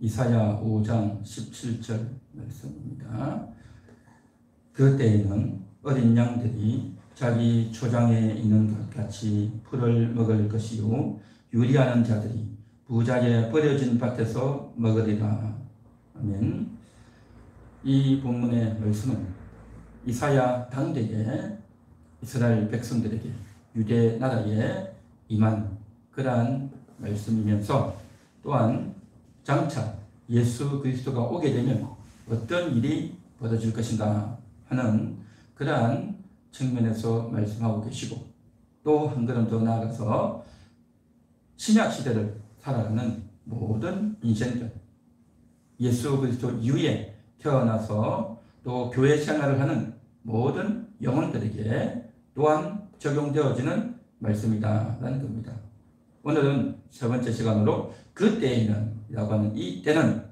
이사야 5장 17절 말씀입니다. 그때에는 어린 양들이 자기 초장에 있는 것 같이 풀을 먹을 것이요 유리하는 자들이 부자에 버려진 밭에서 먹으리라. 아멘. 이 본문의 말씀은 이사야 당대에 이스라엘 백성들에게 유대 나라에 임한 그러한 말씀이면서 또한 장차 예수 그리스도가 오게 되면 어떤 일이 벌어질 것인가 하는 그러한 측면에서 말씀하고 계시고, 또 한 걸음 더 나아가서 신약 시대를 살아가는 모든 인생들, 예수 그리스도 이후에 태어나서 또 교회 생활을 하는 모든 영혼들에게 또한 적용되어지는 말씀이다라는 겁니다. 오늘은 세 번째 시간으로 그때에는 라고 하는 이 때는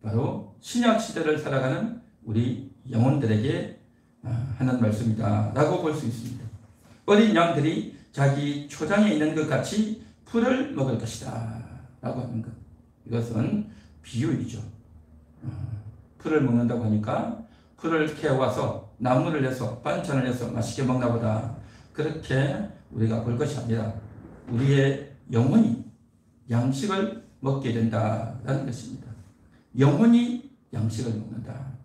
바로 신약 시대를 살아가는 우리 영혼들에게 하는 말씀이다 라고 볼 수 있습니다. 어린 양들이 자기 초장에 있는 것 같이 풀을 먹을 것이다 라고 하는 것, 이것은 비유이죠. 풀을 먹는다고 하니까 풀을 캐와서 나물을 내서 반찬을 내서 맛있게 먹나 보다, 그렇게 우리가 볼 것이 아니라 우리의 영혼이 양식을 먹게 된다라는 것입니다. 영혼이 양식을 먹는다.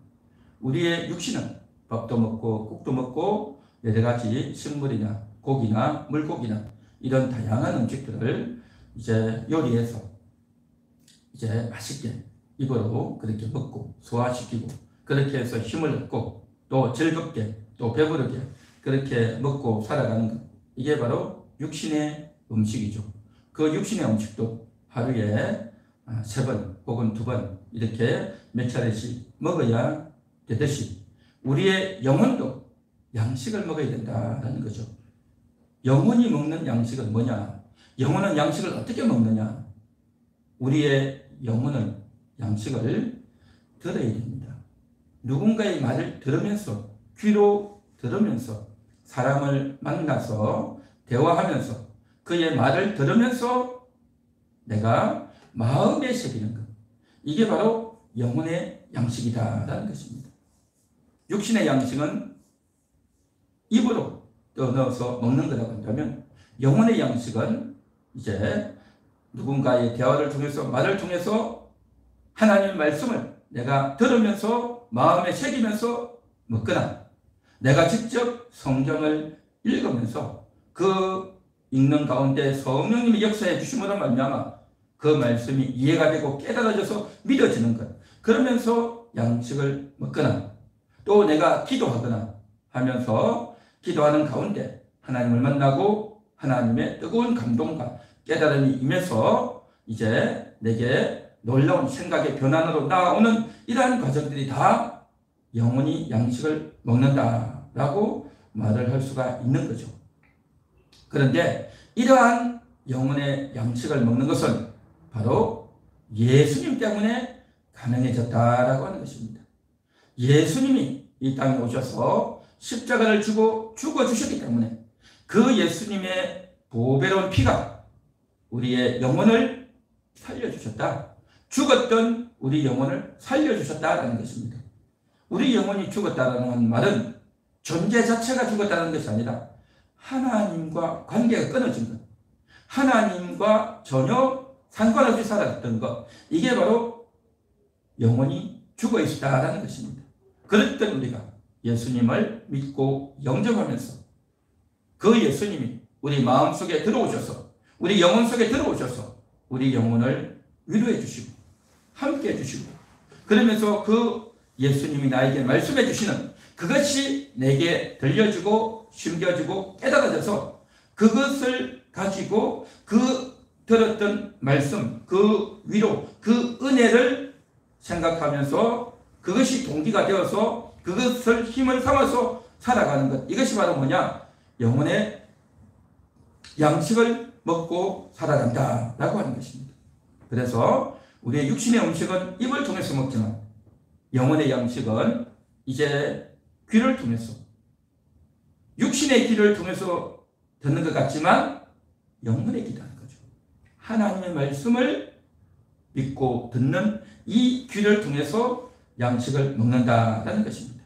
우리의 육신은 밥도 먹고 국도 먹고 여러 가지 식물이나 고기나 물고기나 이런 다양한 음식들을 이제 요리해서 이제 맛있게 입으로 그렇게 먹고 소화시키고 그렇게 해서 힘을 얻고 또 즐겁게 또 배부르게 그렇게 먹고 살아가는 것, 이게 바로 육신의 음식이죠. 그 육신의 음식도 하루에 3번 혹은 2번 이렇게 몇 차례씩 먹어야 되듯이 우리의 영혼도 양식을 먹어야 된다는 거죠. 영혼이 먹는 양식은 뭐냐? 영혼은 양식을 어떻게 먹느냐? 우리의 영혼은 양식을 들어야 됩니다. 누군가의 말을 들으면서, 귀로 들으면서, 사람을 만나서 대화하면서 그의 말을 들으면서 내가 마음에 새기는 것, 이게 바로 영혼의 양식이다라는 것입니다. 육신의 양식은 입으로 넣어서 먹는 거라고 한다면, 영혼의 양식은 이제 누군가의 대화를 통해서, 말을 통해서 하나님의 말씀을 내가 들으면서 마음에 새기면서 먹거나, 내가 직접 성경을 읽으면서 그 읽는 가운데 성령님이 역사해 주심으로 말미암아 그 말씀이 이해가 되고 깨달아져서 믿어지는 것, 그러면서 양식을 먹거나, 또 내가 기도하거나 하면서 기도하는 가운데 하나님을 만나고 하나님의 뜨거운 감동과 깨달음이 임해서 이제 내게 놀라운 생각의 변환으로 나아오는 이러한 과정들이 다 영혼이 양식을 먹는다라고 말을 할 수가 있는 거죠. 그런데 이러한 영혼의 양식을 먹는 것은 바로 예수님 때문에 가능해졌다라고 하는 것입니다. 예수님이 이 땅에 오셔서 십자가를 지고 죽어주셨기 때문에 그 예수님의 보배로운 피가 우리의 영혼을 살려주셨다. 죽었던 우리 영혼을 살려주셨다라는 것입니다. 우리 영혼이 죽었다라는 말은 존재 자체가 죽었다는 것이 아니라 하나님과 관계가 끊어진 것, 하나님과 전혀 상관없이 살았던 것, 이게 바로 영혼이 죽어 있었다라는 것입니다. 그랬던 우리가 예수님을 믿고 영접하면서 그 예수님이 우리 마음속에 들어오셔서, 우리 영혼 속에 들어오셔서 우리 영혼을 위로해 주시고 함께 해 주시고, 그러면서 그 예수님이 나에게 말씀해 주시는 그것이 내게 들려지고 심겨지고 깨달아져서 그것을 가지고 그 들었던 말씀, 그 위로, 그 은혜를 생각하면서 그것이 동기가 되어서 그것을 힘을 삼아서 살아가는 것, 이것이 바로 뭐냐? 영혼의 양식을 먹고 살아간다라고 하는 것입니다. 그래서 우리의 육신의 음식은 입을 통해서 먹지만 영혼의 양식은 이제 귀를 통해서, 육신의 귀를 통해서 듣는 것 같지만 영혼의 귀라는 거죠. 하나님의 말씀을 믿고 듣는 이 귀를 통해서 양식을 먹는다라는 것입니다.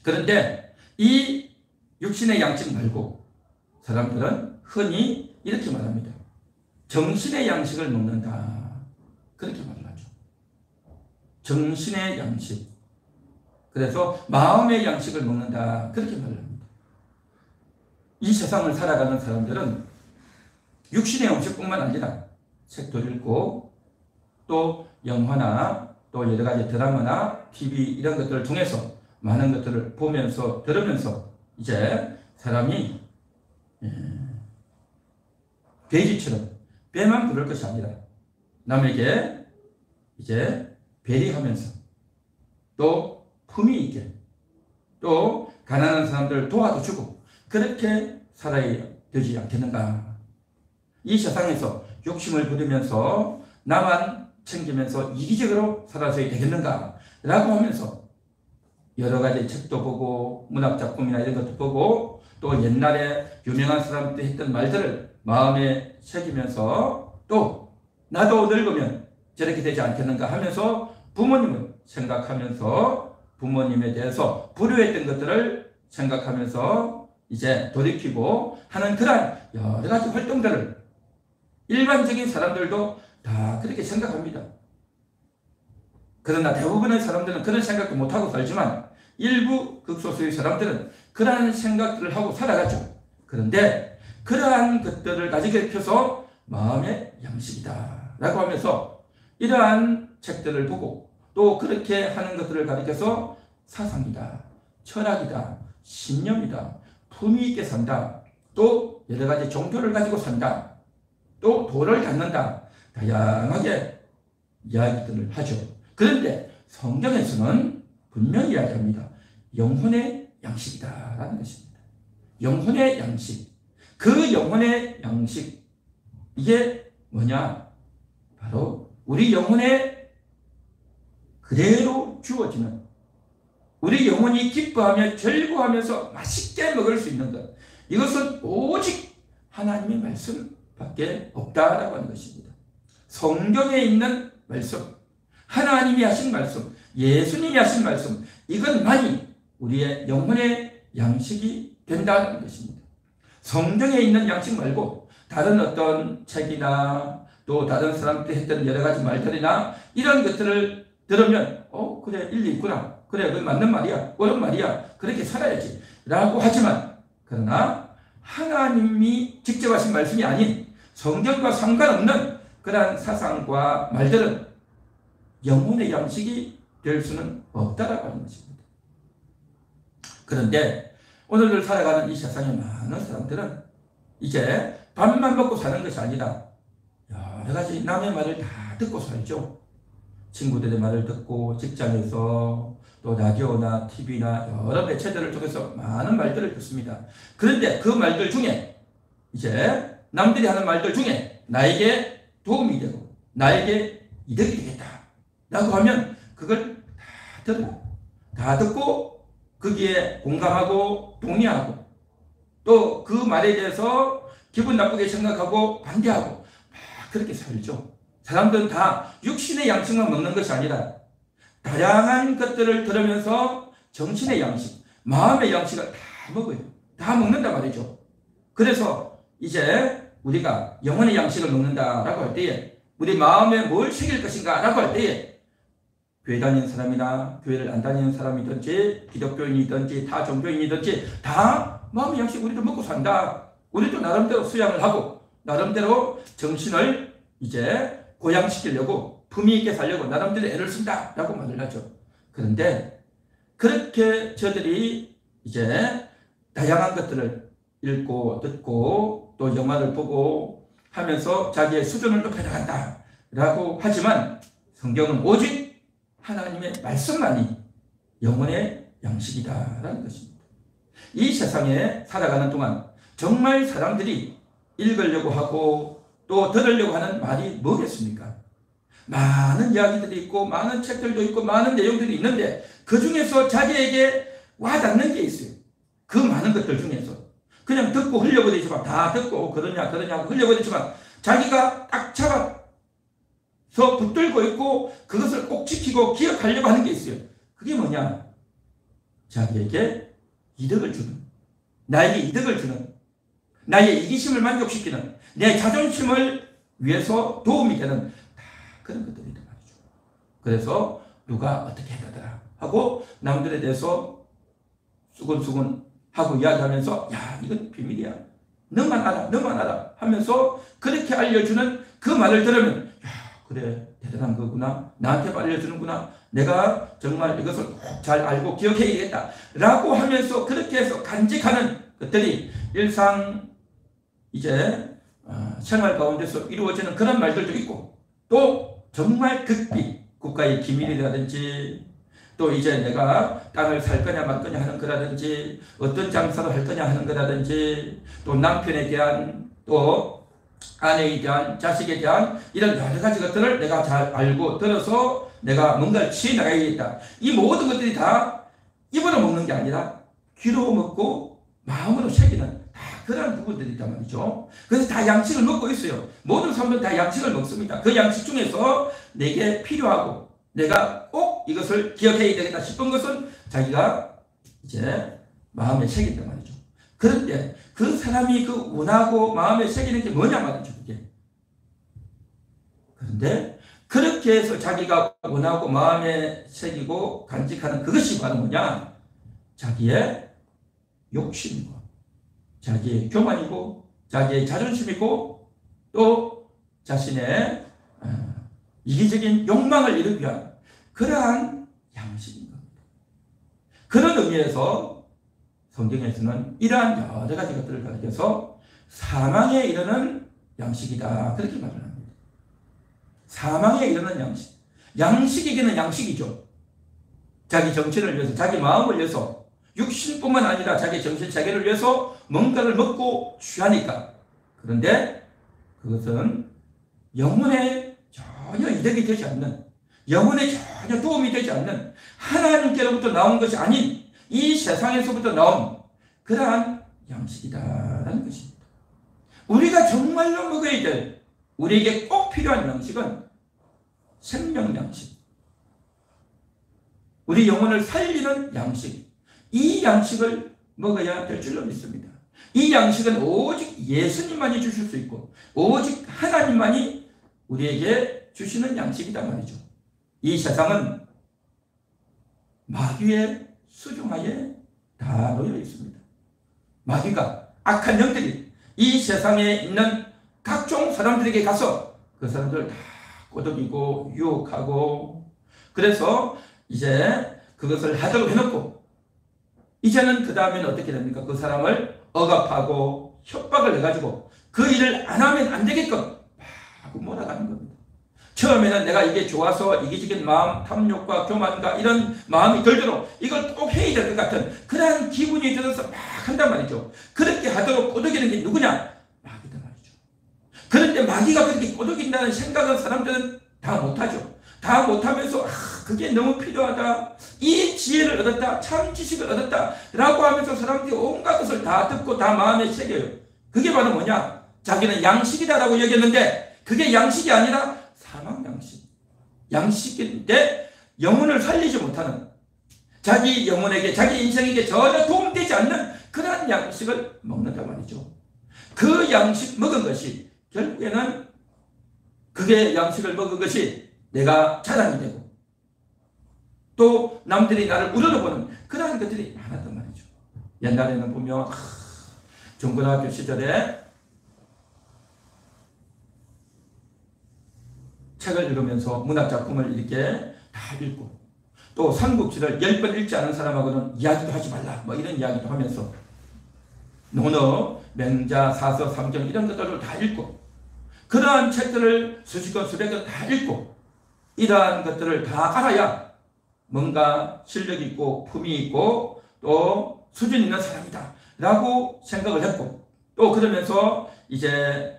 그런데 이 육신의 양식 말고 사람들은 흔히 이렇게 말합니다. 정신의 양식을 먹는다. 그렇게 말을 하죠. 정신의 양식. 그래서 마음의 양식을 먹는다. 그렇게 말을 합니다. 이 세상을 살아가는 사람들은 육신의 음식뿐만 아니라 책도 읽고 또 영화나 또 여러 가지 드라마나 TV 이런 것들을 통해서 많은 것들을 보면서 들으면서 이제 사람이 돼지처럼 배만 부를 것이 아니라 남에게 이제 배려하면서 또 품위 있게 또 가난한 사람들을 도와도 주고 그렇게 살아야 되지 않겠는가. 이 세상에서 욕심을 부리면서 나만 챙기면서 이기적으로 살아서야 되겠는가 라고 하면서 여러 가지 책도 보고 문학작품이나 이런 것도 보고 또 옛날에 유명한 사람들이 했던 말들을 마음에 새기면서 또 나도 늙으면 저렇게 되지 않겠는가 하면서 부모님을 생각하면서 부모님에 대해서 불효했던 것들을 생각하면서 이제 돌이키고 하는 그런 여러 가지 활동들을 일반적인 사람들도 다 그렇게 생각합니다. 그러나 대부분의 사람들은 그런 생각도 못하고 살지만 일부 극소수의 사람들은 그러한 생각들을 하고 살아가죠. 그런데 그러한 것들을 가지게 펴서 마음의 양식이다 라고 하면서 이러한 책들을 보고 또 그렇게 하는 것들을 가리켜서 사상이다, 철학이다, 신념이다, 품위 있게 산다, 또 여러 가지 종교를 가지고 산다, 또 도를 갖는다, 다양하게 이야기들을 하죠. 그런데 성경에서는 분명히 이야기합니다. 영혼의 양식이다라는 것입니다. 영혼의 양식. 그 영혼의 양식, 이게 뭐냐? 바로 우리 영혼에 그대로 주어지는, 우리 영혼이 기뻐하며 즐거워하면서 맛있게 먹을 수 있는 것, 이것은 오직 하나님의 말씀밖에 없다라고 하는 것입니다. 성경에 있는 말씀, 하나님이 하신 말씀, 예수님이 하신 말씀, 이것만이 우리의 영혼의 양식이 된다는 것입니다. 성경에 있는 양식 말고 다른 어떤 책이나 또 다른 사람들이 했던 여러 가지 말들이나 이런 것들을 들으면 그래 일리 있구나, 그래 그 맞는 말이야, 옳은 말이야, 그렇게 살아야지 라고 하지만, 그러나 하나님이 직접 하신 말씀이 아닌 성경과 상관없는 그러한 사상과 말들은 영혼의 양식이 될 수는 없다라고 하는 것입니다. 그런데 오늘을 살아가는 이 세상의 많은 사람들은 이제 밥만 먹고 사는 것이 아니라 여러 가지 남의 말을 다 듣고 살죠. 친구들의 말을 듣고 직장에서 또 라디오나 TV나 여러 매체들을 통해서 많은 말들을 듣습니다. 그런데 그 말들 중에 이제 남들이 하는 말들 중에 나에게 도움이 되고 나에게 이득이 되겠다 라고 하면 그걸 다 들어요. 다 듣고 거기에 공감하고 동의하고 또 그 말에 대해서 기분 나쁘게 생각하고 반대하고 막 그렇게 살죠. 사람들은 다 육신의 양식만 먹는 것이 아니라 다양한 것들을 들으면서 정신의 양식, 마음의 양식을 다 먹어요. 다 먹는단 말이죠. 그래서 이제 우리가 영혼의 양식을 먹는다라고 할 때에 우리 마음에 뭘 새길 것인가 라고 할 때에 교회 다니는 사람이나 교회를 안 다니는 사람이든지 기독교인이든지 다 종교인이든지 다 마음의 양식 우리도 먹고 산다. 우리도 나름대로 수양을 하고 나름대로 정신을 이제 고양시키려고 품위 있게 살려고 나름대로 애를 쓴다 라고 말을 하죠. 그런데 그렇게 저들이 이제 다양한 것들을 읽고 듣고 또 영화를 보고 하면서 자기의 수준을 높여나간다 라고 하지만 성경은 오직 하나님의 말씀만이 영혼의 양식이다라는 것입니다. 이 세상에 살아가는 동안 정말 사람들이 읽으려고 하고 또 들으려고 하는 말이 뭐겠습니까? 많은 이야기들이 있고 많은 책들도 있고 많은 내용들이 있는데 그 중에서 자기에게 와닿는 게 있어요. 그 많은 것들 중에서 그냥 듣고 흘려버리지만 다 듣고 그러냐 흘려버리지만 자기가 딱 잡아 붙들고 있고 그것을 꼭 지키고 기억하려고 하는 게 있어요. 그게 뭐냐? 자기에게 이득을 주는, 나에게 이득을 주는, 나의 이기심을 만족시키는, 내 자존심을 위해서 도움이 되는 다 그런 것들이란 말이죠. 그래서 누가 어떻게 하더라 하고 남들에 대해서 수근수근 하고 이야기하면서 야 이건 비밀이야, 너만 알아 하면서 그렇게 알려주는 그 말을 들으면 야 그래 대단한 거구나, 나한테 알려주는구나, 내가 정말 이것을 꼭 잘 알고 기억해야겠다 라고 하면서 그렇게 해서 간직하는 것들이 일상 이제 생활 가운데서 이루어지는 그런 말들도 있고, 또 정말 극비 국가의 기밀이라든지, 또 이제 내가 땅을 살 거냐 말 거냐 하는 거라든지, 어떤 장사를 할 거냐 하는 거라든지, 또 남편에 대한, 또 아내에 대한, 자식에 대한 이런 여러 가지 것들을 내가 잘 알고 들어서 내가 뭔가를 취해 나가야겠다. 이 모든 것들이 다 입으로 먹는 게 아니라 귀로 먹고 마음으로 새기는 다 그런 부분들이 있단 말이죠. 그래서 다 양식을 먹고 있어요. 모든 사람들은 다 양식을 먹습니다. 그 양식 중에서 내게 필요하고 내가 꼭 이것을 기억해야 되겠다 싶은 것은 자기가 이제 마음에 새긴단 말이죠. 그런데 그 사람이 그 원하고 마음에 새기는 게 뭐냐 말이죠. 그게. 그런데 그렇게 해서 자기가 원하고 마음에 새기고 간직하는 그것이 바로 뭐냐? 자기의 욕심이고 자기의 교만이고 자기의 자존심이고 또 자신의 이기적인 욕망을 이루기 위한 그러한 양식인 겁니다. 그런 의미에서 성경에서는 이러한 여러 가지 것들을 가리켜서 사망에 이르는 양식이다 그렇게 말을 합니다. 사망에 이르는 양식. 양식이기는 양식이죠. 자기 정신을 위해서, 자기 마음을 위해서, 육신뿐만 아니라 자기 정신 세계를 위해서 뭔가를 먹고 취하니까. 그런데 그것은 영혼에 전혀 이득이 되지 않는, 영혼에 전혀 도움이 되지 않는, 하나님께로부터 나온 것이 아닌 이 세상에서부터 나온 그러한 양식이다라는 것입니다. 우리가 정말로 먹어야 될, 우리에게 꼭 필요한 양식은 생명 양식, 우리 영혼을 살리는 양식, 이 양식을 먹어야 될 줄로 믿습니다. 이 양식은 오직 예수님만이 주실 수 있고 오직 하나님만이 우리에게 주시는 양식이다 말이죠. 이 세상은 마귀의 수중하에 다 놓여 있습니다. 마귀가, 악한 영들이 이 세상에 있는 각종 사람들에게 가서 그 사람들을 다 꼬드기고 유혹하고, 그래서 이제 그것을 하도록 해놓고 이제는 그 다음에는 어떻게 됩니까? 그 사람을 억압하고 협박을 해가지고 그 일을 안 하면 안 되게끔 막 몰아가는 겁니다. 처음에는 내가 이게 좋아서 이기적인 마음, 탐욕과 교만과 이런 마음이 들도록 이걸 꼭 해야 될 것 같은 그러한 기분이 들어서 막 한단 말이죠. 그렇게 하도록 꼬드기는 게 누구냐? 마귀다 말이죠. 그런데 마귀가 그렇게 꼬드긴다는 생각은 사람들은 다 못하죠. 다 못하면서 그게 너무 필요하다, 이 지혜를 얻었다, 참 지식을 얻었다 라고 하면서 사람들이 온갖 것을 다 듣고 다 마음에 새겨요. 그게 바로 뭐냐? 자기는 양식이다 라고 여겼는데 그게 양식이 아니라 사망 양식. 양식인데 영혼을 살리지 못하는, 자기 영혼에게, 자기 인생에게 전혀 도움되지 않는 그러한 양식을 먹는단 말이죠. 그 양식 먹은 것이 결국에는, 그게 양식을 먹은 것이 내가 자랑이 되고 또 남들이 나를 우러러보는 그러한 것들이 많았단 말이죠. 옛날에는 보면 중고등학교 시절에 책을 읽으면서 문학작품을 이렇게 다 읽고 또 삼국지를 10번 읽지 않은 사람하고는 이야기도 하지 말라 뭐 이런 이야기도 하면서 논어, 맹자, 사서, 삼경 이런 것들을 다 읽고 그러한 책들을 수십 권, 수백 권 다 읽고 이러한 것들을 다 알아야 뭔가 실력 있고 품이 있고 또 수준 있는 사람이다 라고 생각을 했고, 또 그러면서 이제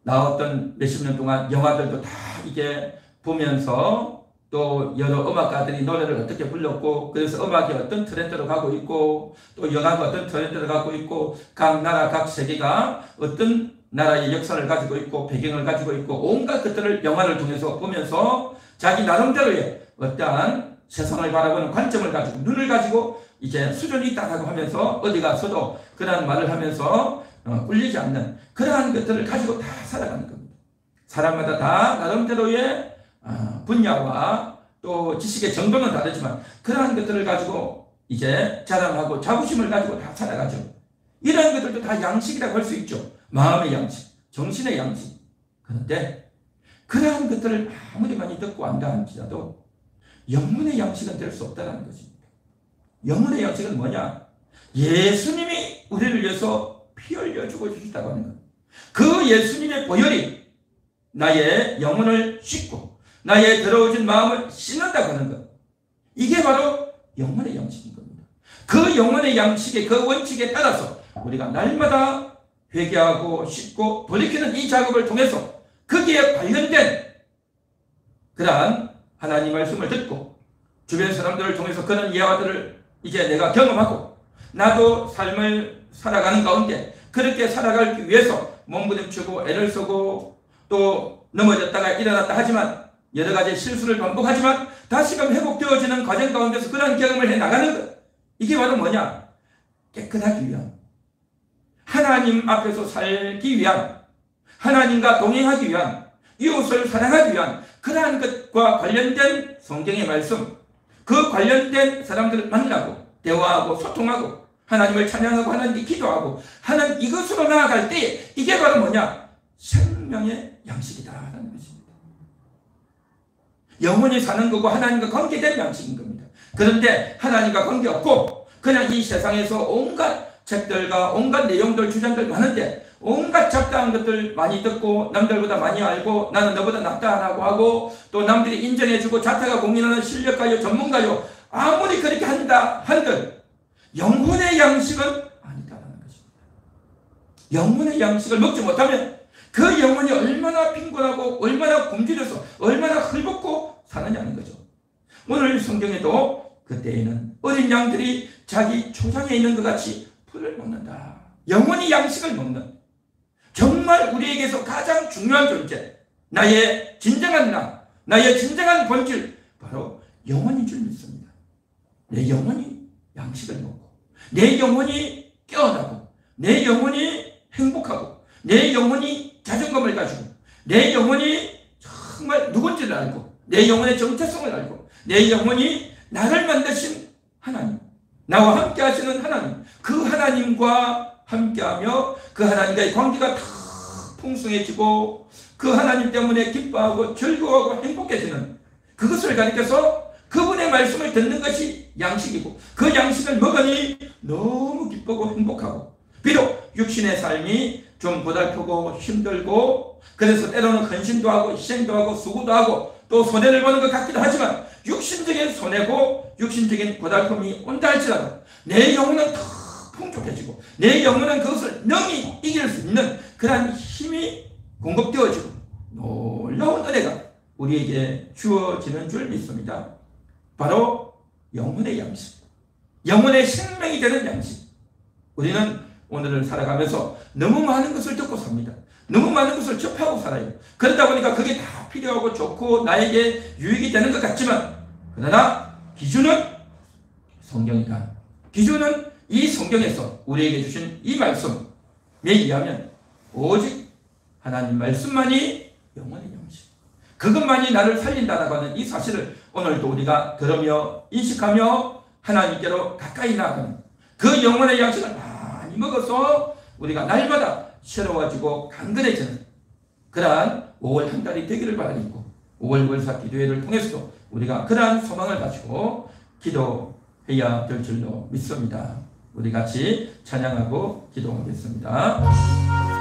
나왔던 몇십 년 동안 영화들도 다 이게 보면서 또 여러 음악가들이 노래를 어떻게 불렀고 그래서 음악이 어떤 트렌드로 가고 있고 또 영화가 어떤 트렌드로 가고 있고 각 나라 각 세계가 어떤 나라의 역사를 가지고 있고 배경을 가지고 있고 온갖 것들을 영화를 통해서 보면서 자기 나름대로의 어떠한 세상을 바라보는 관점을 가지고 눈을 가지고 이제 수준이 있다라고 하면서 어디 가서도 그러한 말을 하면서 꿀리지 않는 그러한 것들을 가지고 다 살아가는 겁니다. 사람마다 다 나름대로의 분야와 또 지식의 정도는 다르지만 그러한 것들을 가지고 이제 자랑하고 자부심을 가지고 다 살아가죠. 이러한 것들도 다 양식이라고 할 수 있죠. 마음의 양식, 정신의 양식. 그런데 그러한 것들을 아무리 많이 듣고 안다 할지라도 영혼의 양식은 될 수 없다는 것입니다. 영혼의 양식은 뭐냐? 예수님이 우리를 위해서 피 흘려 죽어주셨다고 하는 것. 그 예수님의 보혈이 나의 영혼을 씻고 나의 더러워진 마음을 씻는다고 하는 것. 이게 바로 영혼의 양식인 겁니다. 그 영혼의 양식의 그 원칙에 따라서 우리가 날마다 회개하고 씻고 돌이키는 이 작업을 통해서 거기에 관련된 그러한 하나님 말씀을 듣고 주변 사람들을 통해서 그런 예화들을 이제 내가 경험하고 나도 삶을 살아가는 가운데 그렇게 살아가기 위해서 몸부림치고 애를 쓰고 또 넘어졌다가 일어났다 하지만 여러 가지 실수를 반복하지만 다시금 회복되어지는 과정 가운데서 그런 경험을 해나가는 것. 이게 바로 뭐냐? 깨끗하기 위한, 하나님 앞에서 살기 위한, 하나님과 동행하기 위한, 이웃을 사랑하기 위한 그러한 것과 관련된 성경의 말씀, 그 관련된 사람들을 만나고 대화하고 소통하고 하나님을 찬양하고 하나님께 기도하고 하는 이것으로 나아갈 때 이게 바로 뭐냐? 생명의 양식이다라는 것입니다. 영원히 사는 거고 하나님과 관계된 양식인 겁니다. 그런데 하나님과 관계없고 그냥 이 세상에서 온갖 책들과 온갖 내용들 주장들 많은데 온갖 잡다한 것들 많이 듣고 남들보다 많이 알고 나는 너보다 낫다라고 하고 또 남들이 인정해주고 자타가 공인하는 실력가요 전문가요 아무리 그렇게 한다 한들 영혼의 양식은 아니다라는 것입니다. 영혼의 양식을 먹지 못하면 그 영혼이 얼마나 빈곤하고 얼마나 굶주려서 얼마나 헐벗고 사느냐는 거죠. 오늘 성경에도 그때에는 어린 양들이 자기 초장에 있는 것 같이 풀을 먹는다. 영혼이 양식을 먹는 정말 우리에게서 가장 중요한 존재, 나의 진정한 나, 나의 진정한 본질, 바로 영혼인 줄 믿습니다. 내 영혼이 양식을 먹고 내 영혼이 깨어나고 내 영혼이 행복하고 내 영혼이 자존감을 가지고 내 영혼이 정말 누군지를 알고 내 영혼의 정체성을 알고 내 영혼이 나를 만드신 하나님, 나와 함께 하시는 하나님, 그 하나님과 함께하며 그 하나님과의 관계가 다 풍성해지고 그 하나님 때문에 기뻐하고 즐거워하고 행복해지는 그것을 가리켜서 그분의 말씀을 듣는 것이 양식이고 그 양식을 먹으니 너무 기쁘고 행복하고 비록 육신의 삶이 좀 고달프고 힘들고 그래서 때로는 헌신도 하고 희생도 하고 수고도 하고 또 손해를 보는 것 같기도 하지만 육신적인 손해고 육신적인 고달픔이 온다 할지라도 내 영혼은 더 풍족해지고 내 영혼은 그것을 능히 이길 수 있는 그러한 힘이 공급되어지고 놀라운 은혜가 우리에게 주어지는 줄 믿습니다. 바로 영혼의 양식, 영혼의 생명이 되는 양식. 우리는 오늘을 살아가면서 너무 많은 것을 듣고 삽니다. 너무 많은 것을 접하고 살아요. 그러다 보니까 그게 다 필요하고 좋고 나에게 유익이 되는 것 같지만 그러나 기준은 성경이다. 기준은 이 성경에서 우리에게 주신 이 말씀에 의하면 오직 하나님 말씀만이 영원의 양식, 그것만이 나를 살린다라고 하는 이 사실을 오늘도 우리가 들으며 인식하며 하나님께로 가까이 나아가는 그 영원의 양식을 많이 먹어서 우리가 날마다 새로워지고 강건해지는 그러한 5월 한 달이 되기를 바라겠고 5월 월사 기도회를 통해서도 우리가 그러한 소망을 가지고 기도해야 될 줄로 믿습니다. 우리 같이 찬양하고 기도하겠습니다.